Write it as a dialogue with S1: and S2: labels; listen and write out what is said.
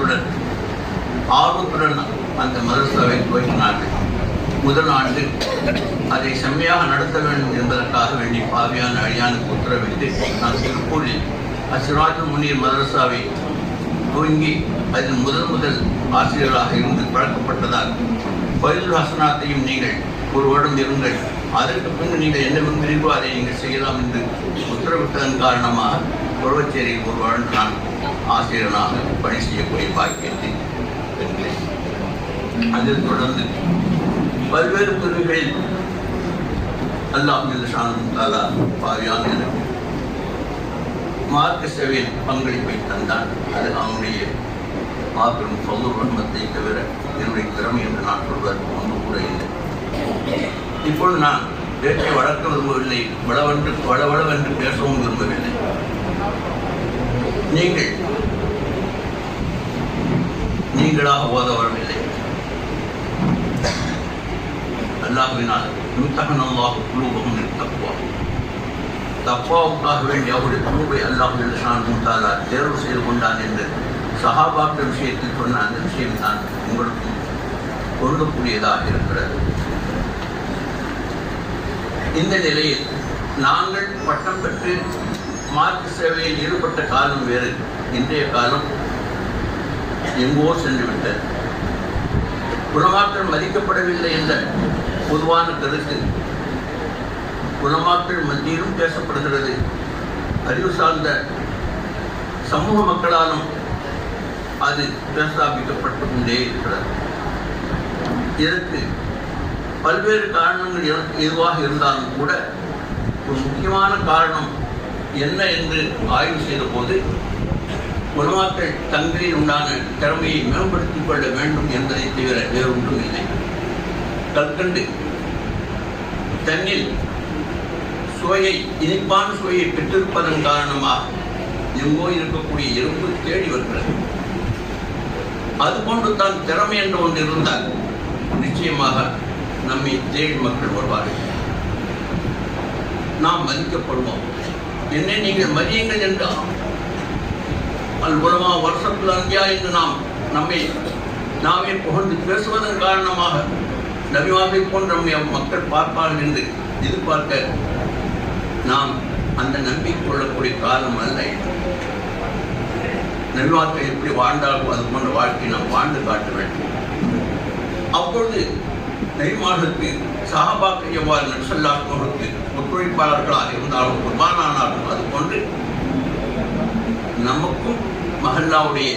S1: நோக்கத்துடன் ஆர்வத்துடன் அந்த மதரசாவை துவக்கினார்கள். முதல் ஆண்டு அதை செம்மையாக நடத்த வேண்டும் என்பதற்காக வேண்டி பாவியான அழியானுக்கு உத்தரவிட்டு நான் திருப்பூரில் அசிராஜ் முனீர் மதரசாவை துவங்கி அதில் முதல் ஆசிரியராக இருந்து பழக்கப்பட்டதால் ஃபைதுல் ஹசனாத்தையும் நீங்கள் ஒரு வருடம் இருங்கள், அதற்கு பின்பு நீங்கள் என்ன விரும்புகிறீர்களோ அதை நீங்கள் செய்யலாம் என்று உத்தரவிட்டதன் காரணமாக குரவச்சேரியில் ஒரு வருடம் நான் ஆசிரியராக பணி செய்யக்கூடிய பாக்கியத்தை பெற்றேன். அதில் தொடர்ந்து பல்வேறு பிரிவுகளில் அல்லாஹ் பாவியான எனக்கு மார்க்க சேவையில் பங்களிப்பை தந்தான். அது அவனுடைய மாபெரும் சொல் வன்மத்தை தவிர என்னுடைய திறமை என்று நான் சொல்வதற்கு ஒன்று கூட இல்லை. இப்பொழுது நான் பேச்சை வளர்க்க விரும்பவில்லை, வளவளவென்று பேசவும் விரும்பவில்லை. நீங்களாக ஓத வரவில்லை. அல்லாஹ்வினால் யுத்தகனல்லாஹு குலூபஹும் லித்தக்வா, தக்வாவுக்காக வேண்டிய அவருடைய குழுவை அல்லாஹ் தஆலா தேர்வு செய்து கொண்டான் என்று சஹாபாக்கள் விஷயத்தில் சொன்ன அந்த விஷயம் தான் உங்களுக்கு பொருந்தக்கூடியதாக இருக்கிறது. இந்த நிலையில் நாங்கள் பட்டம் பெற்று மார்க்க சேவையில் ஈடுபட்ட காலம் வேறு, இன்றைய காலம் எங்கோ சென்றுவிட்டது. குலமாக்கள் மதிக்கப்படவில்லை என்ற பொதுவான கருத்து குலமாக்கள் மத்தியிலும் பேசப்படுகிறது. அறிவு சார்ந்த சமூக மக்களாலும் அது பிரஸ்தாபிக்கப்பட்டு கொண்டே இருக்கிறது. இதற்கு பல்வேறு காரணங்கள் எதுவாக இருந்தாலும் கூட ஒரு முக்கியமான காரணம் என்ன என்று ஆய்வு செய்த போது குலமாக்கள் தங்களில் உண்டான திறமையை மேம்படுத்திக் கொள்ள வேண்டும் என்பதை தவிர வேறொன்றும் இல்லை. கற்கண்டு தன்னில் இனிப்பான சுவையை பெற்றிருப்பதன் காரணமாக எங்கோ இருக்கக்கூடிய எறும்பு தேடி வருகிறது. அதுபோன்று தான் திறமை என்று ஒன்று இருந்தால் நிச்சயமாக நம்மை தேடி மக்கள் வருவார்கள், நாம் மதிக்கப்படுவோம். என்னை நீங்கள் மதியுங்கள் என்று அல்புலமா வருஷத்தில் அந்தியா என்று நாமே புகழ்ந்து பேசுவதன் காரணமாக நபிவாவை போன்ற நம்மை மக்கள் பார்ப்பார்கள் என்று எதிர்பார்க்க நாம் அந்த நம்பிக்கை கொள்ளக்கூடிய காலம் அல்ல. நபிவாக்கள் எப்படி வாழ்ந்தாலும் அது போன்ற வாழ்க்கை நாம் வாழ்ந்து காட்ட வேண்டும். அப்பொழுது நபிமார்களுக்கு சஹாபாக்கள் எவ்வாறு நபிஸல்லல்லாஹு ஒத்துழைப்பாளர்களாக இருந்தாலும் குர்பானானாலும் அது போன்று நமக்கும் மஹல்லாவுடைய